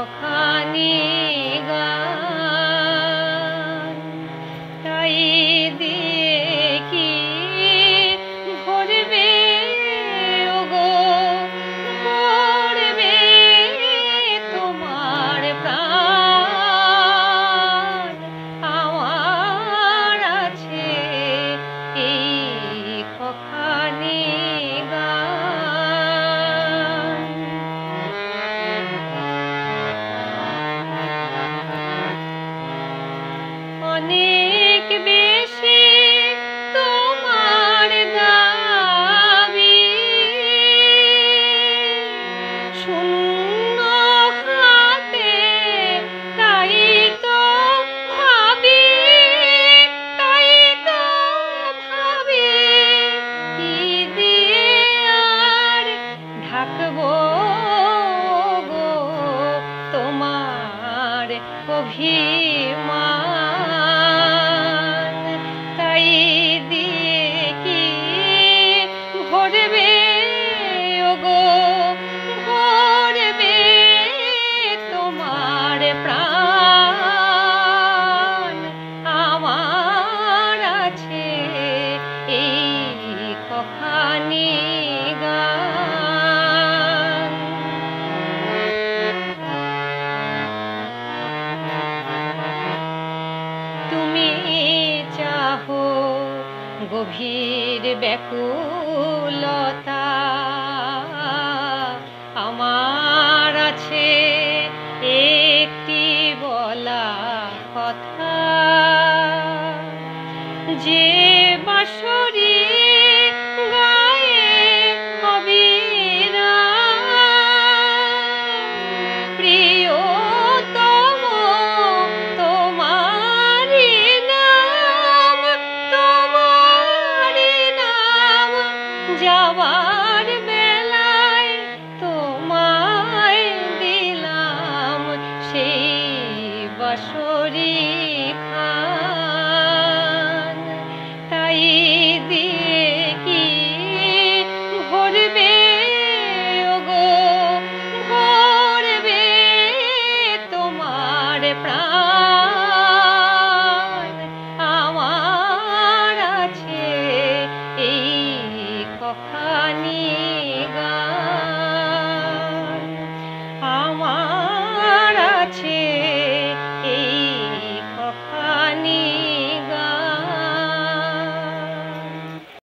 কখানি গান তাই দিয়ে কি ভরবে ওগো ভরবে তোমার প্রাণ আমার আছে এই কখানি অনেক বেশি তোমার দাবি শূন্য হাতে তাই তো ভাবি কি দিয়ে আর ঢাকবো গো তোমার অভিমান তাই দিয়ে কি ভরবে ওগো ভরবে তোমার প্রাণ আমার আছে এই কখানি গান তুমি চাহো গভীর ব্যাকুলতা আমার আছে একটি বলা কথা যে বাঁশরি গায়ে অবিরাম প্রিয়তম তোমারি নাম যাওয়ার বেলায় তোমায় দিলাম সেই বাঁশরি।